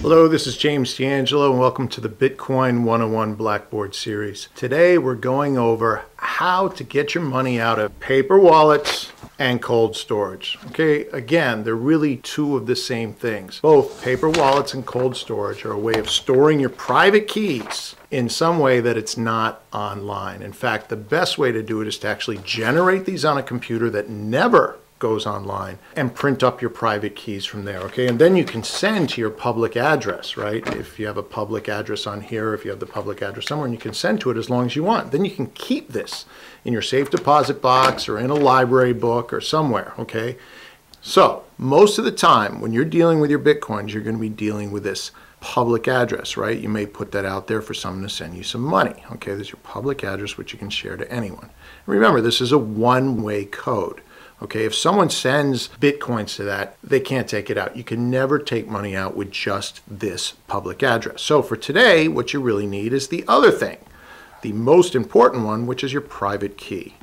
Hello, this is James D'Angelo and welcome to the Bitcoin 101 Blackboard series. Today we're going over how to get your money out of paper wallets and cold storage. Okay, again, they're really two of the same things. Both paper wallets and cold storage are a way of storing your private keys in some way that it's not online. In fact, the best way to do it is to actually generate these on a computer that never goes online and print up your private keys from there, okay? And then you can send to your public address, right? If you have a public address on here, if you have the public address somewhere, and you can send to it as long as you want. Then you can keep this in your safe deposit box or in a library book or somewhere, okay? So most of the time when you're dealing with your Bitcoins, you're going to be dealing with this public address, right? You may put that out there for someone to send you some money, okay? There's your public address, which you can share to anyone. And remember, this is a one-way code. Okay, if someone sends Bitcoins to that, they can't take it out. You can never take money out with just this public address. So for today, what you really need is the other thing, the most important one, which is your private key.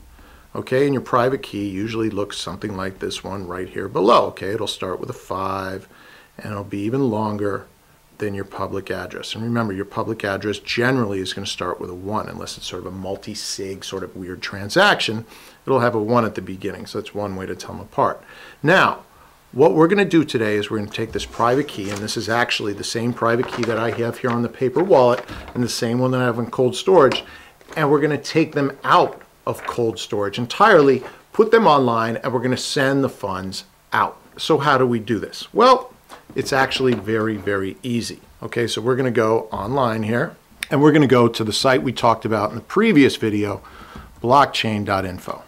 Okay, and your private key usually looks something like this one right here below. Okay, it'll start with a 5 and it'll be even longer than your public address. And remember, your public address generally is going to start with a 1 unless it's sort of a multi-sig sort of weird transaction. It'll have a 1 at the beginning, so that's one way to tell them apart. Now, what we're going to do today is we're going to take this private key, and this is actually the same private key that I have here on the paper wallet and the same one that I have in cold storage, and we're going to take them out of cold storage entirely, put them online, and we're going to send the funds out. So how do we do this? Well, it's actually very, very easy. Okay, so we're going to go online here, and we're going to go to the site we talked about in the previous video, blockchain.info.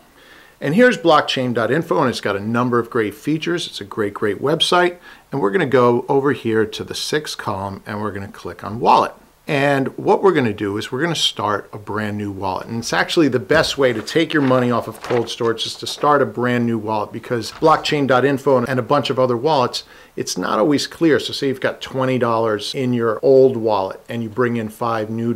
And here's blockchain.info, and it's got a number of great features. It's a great website. And we're going to go over here to the 6th column, and we're going to click on Wallet. And what we're going to do is we're going to start a brand new wallet. And it's actually the best way to take your money off of cold storage is to start a brand new wallet, because blockchain.info and a bunch of other wallets, it's not always clear. So say you've got $20 in your old wallet and you bring in $5 new.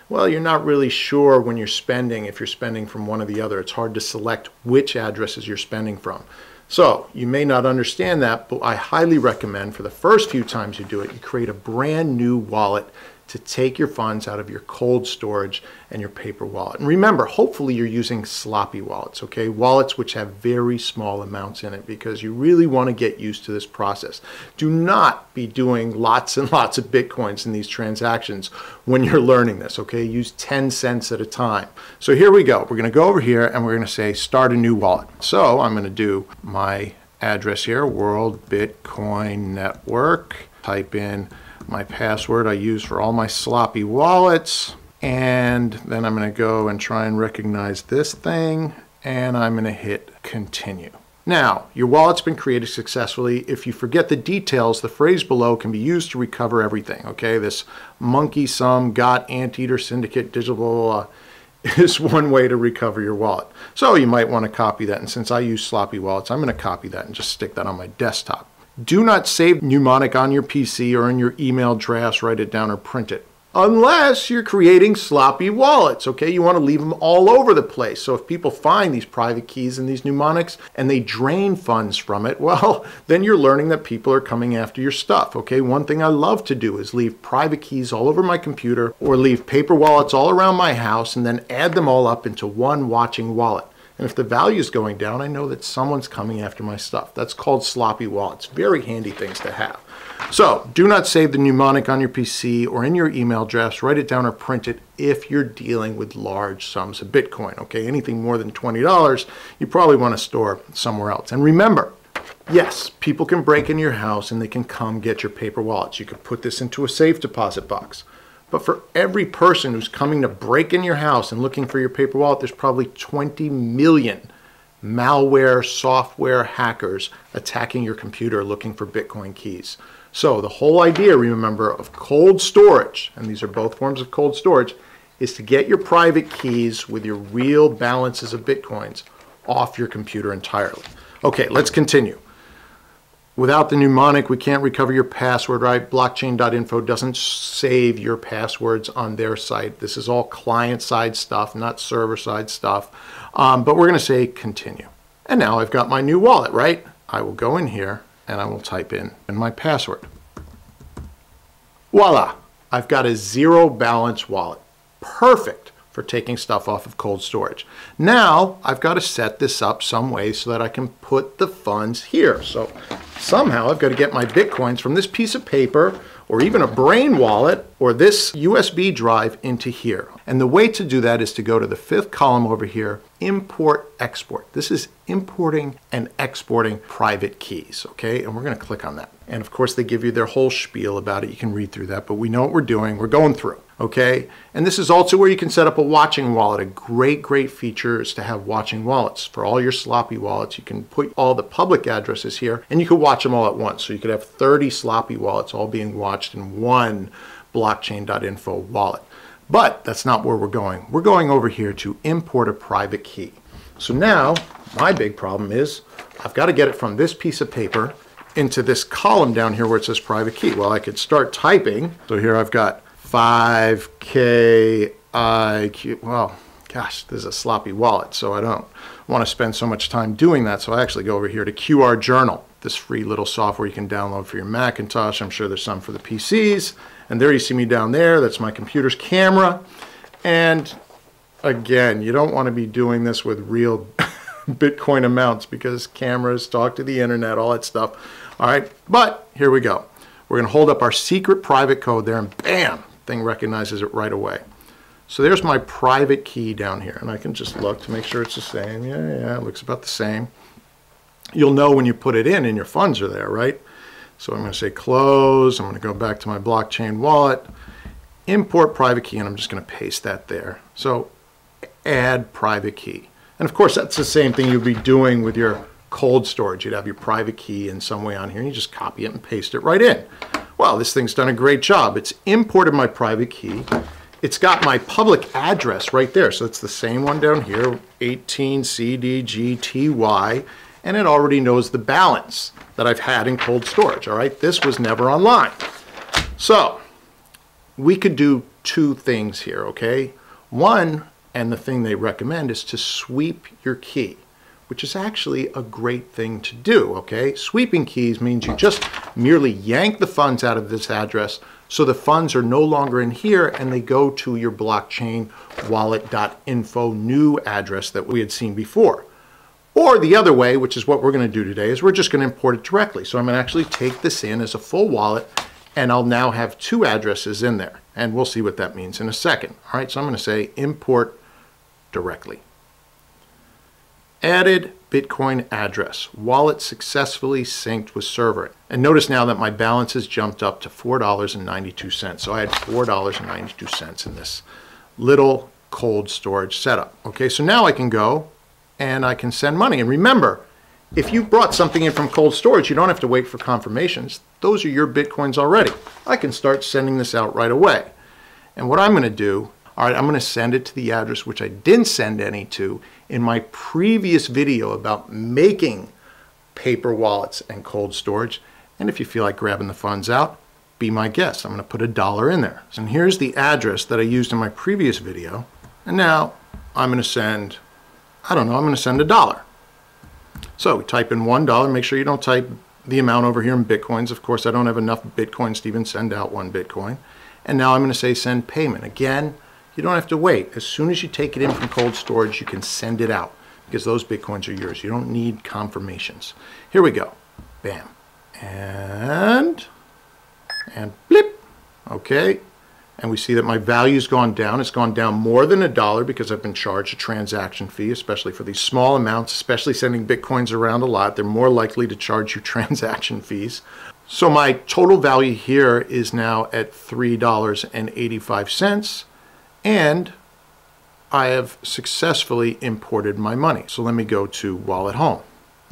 Well, you're not really sure when you're spending, if you're spending from one or the other. It's hard to select which addresses you're spending from. So you may not understand that, but I highly recommend for the first few times you do it, you create a brand new wallet to take your funds out of your cold storage and your paper wallet. And remember, hopefully you're using sloppy wallets, okay? Wallets which have very small amounts in it, because you really want to get used to this process. Do not be doing lots and lots of Bitcoins in these transactions when you're learning this, okay? Use 10 cents at a time. So here we go. We're going to go over here and we're going to say start a new wallet. So I'm going to do my address here, World Bitcoin Network, type in my password I use for all my sloppy wallets, and then I'm going to go and try and recognize this thing, and I'm going to hit continue. Now, your wallet's been created successfully. If you forget the details, the phrase below can be used to recover everything, okay? This monkey sum, got, anteater, syndicate, digital, blah, blah, blah, is one way to recover your wallet. So you might want to copy that, and since I use sloppy wallets, I'm going to copy that and just stick that on my desktop. Do not save mnemonic on your PC or in your email drafts, write it down or print it, unless you're creating sloppy wallets, okay? You want to leave them all over the place. So if people find these private keys and these mnemonics and they drain funds from it, well, then you're learning that people are coming after your stuff, okay? One thing I love to do is leave private keys all over my computer or leave paper wallets all around my house and then add them all up into one watching wallet. And if the value is going down, I know that someone's coming after my stuff. That's called sloppy wallets. Very handy things to have. So do not save the mnemonic on your PC or in your email drafts. Write it down or print it if you're dealing with large sums of Bitcoin. Okay, anything more than $20, you probably want to store somewhere else. And remember, yes, people can break into your house and they can come get your paper wallets. You could put this into a safe deposit box. But for every person who's coming to break in your house and looking for your paper wallet, there's probably 20 million malware software hackers attacking your computer looking for Bitcoin keys. So the whole idea, remember, of cold storage, and these are both forms of cold storage, is to get your private keys with your real balances of Bitcoins off your computer entirely. Okay, let's continue. Without the mnemonic, we can't recover your password, right? Blockchain.info doesn't save your passwords on their site. This is all client-side stuff, not server-side stuff. But we're going to say continue. And now I've got my new wallet, right? I will go in here and I will type in my password. Voila, I've got a zero balance wallet. Perfect for taking stuff off of cold storage. Now I've got to set this up some way so that I can put the funds here. So somehow I've got to get my Bitcoins from this piece of paper or even a brain wallet or this USB drive into here. And the way to do that is to go to the fifth column over here, import export. This is importing and exporting private keys, okay? And we're gonna click on that. And of course they give you their whole spiel about it. You can read through that, but we know what we're doing. We're going through, okay? And this is also where you can set up a watching wallet. A great feature is to have watching wallets. For all your sloppy wallets, you can put all the public addresses here and you can watch them all at once. So you could have 30 sloppy wallets all being watched in one blockchain.info wallet. But that's not where we're going. We're going over here to import a private key. So now my big problem is I've got to get it from this piece of paper into this column down here where it says private key. Well, I could start typing. So here I've got 5KIQ. Well, gosh, this is a sloppy wallet, so I don't want to spend so much time doing that. So I actually go over here to QR Journal, this free little software you can download for your Macintosh. I'm sure there's some for the PCs. And there you see me down there. That's my computer's camera. And again, you don't want to be doing this with real Bitcoin amounts because cameras talk to the internet, all that stuff. All right, but here we go. We're going to hold up our secret private code there and bam, thing recognizes it right away. So there's my private key down here. And I can just look to make sure it's the same. Yeah, it looks about the same. You'll know when you put it in and your funds are there, right? So I'm going to say close. I'm going to go back to my blockchain wallet, import private key, and I'm just going to paste that there. So add private key. And of course, that's the same thing you'd be doing with your cold storage. You'd have your private key in some way on here, and you just copy it and paste it right in. Well, this thing's done a great job. It's imported my private key. It's got my public address right there. So it's the same one down here, 18CDGTY, and it already knows the balance that I've had in cold storage, all right? This was never online. So we could do two things here, okay? One, and the thing they recommend, is to sweep your key, which is actually a great thing to do, okay? Sweeping keys means you just merely yank the funds out of this address so the funds are no longer in here and they go to your blockchain wallet.info new address that we had seen before. Or the other way, which is what we're going to do today, is we're just going to import it directly. So I'm going to actually take this in as a full wallet, and I'll now have two addresses in there. And we'll see what that means in a second. All right, so I'm going to say import directly. Added Bitcoin address. Wallet successfully synced with server. And notice now that my balance has jumped up to $4.92. So I had $4.92 in this little cold storage setup. Okay, so now I can go and I can send money. And remember, if you brought something in from cold storage, you don't have to wait for confirmations. Those are your Bitcoins already. I can start sending this out right away. And what I'm going to do, all right, I'm going to send it to the address which I didn't send any to in my previous video about making paper wallets and cold storage. And if you feel like grabbing the funds out, be my guest. I'm going to put $1 in there. And here's the address that I used in my previous video. And now I'm going to send, I don't know, I'm going to send $1. So we type in $1. Make sure you don't type the amount over here in Bitcoins. Of course, I don't have enough Bitcoins to even send out 1 Bitcoin. And now I'm going to say send payment. Again, you don't have to wait. As soon as you take it in from cold storage, you can send it out because those Bitcoins are yours. You don't need confirmations. Here we go. Bam. And blip. Okay. And we see that my value's gone down. It's gone down more than $1 because I've been charged a transaction fee, especially for these small amounts, especially sending Bitcoins around a lot. They're more likely to charge you transaction fees. So my total value here is now at $3.85. And I have successfully imported my money. So let me go to Wallet Home,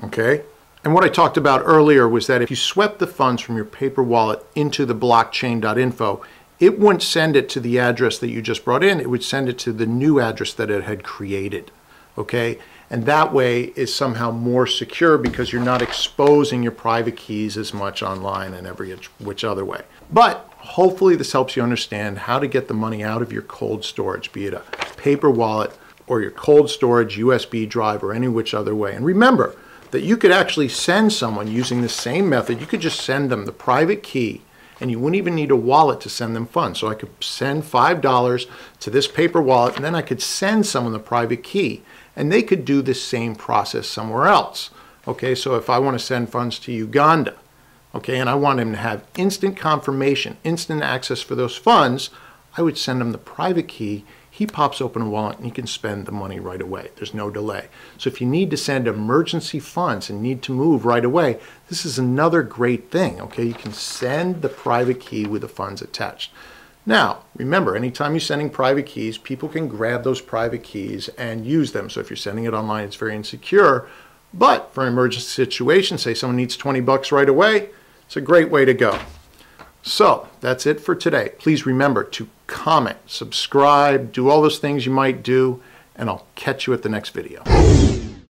okay? And what I talked about earlier was that if you swept the funds from your paper wallet into the blockchain.info, it wouldn't send it to the address that you just brought in. It would send it to the new address that it had created, okay? And that way is somehow more secure because you're not exposing your private keys as much online and every which other way. But hopefully this helps you understand how to get the money out of your cold storage, be it a paper wallet or your cold storage USB drive or any which other way. And remember that you could actually send someone using the same method. You could just send them the private key And you wouldn't even need a wallet to send them funds. So I could send $5 to this paper wallet, and then I could send someone the private key. And they could do the same process somewhere else. Okay, so if I want to send funds to Uganda, okay, and I want him to have instant confirmation, instant access for those funds, I would send him the private key. He pops open a wallet and he can spend the money right away. There's no delay. So if you need to send emergency funds and need to move right away, this is another great thing, okay? You can send the private key with the funds attached. Now, remember, anytime you're sending private keys, people can grab those private keys and use them. So if you're sending it online, it's very insecure. But for an emergency situation, say someone needs 20 bucks right away, it's a great way to go. So that's it for today. Please remember to comment, subscribe, do all those things you might do, and I'll catch you at the next video.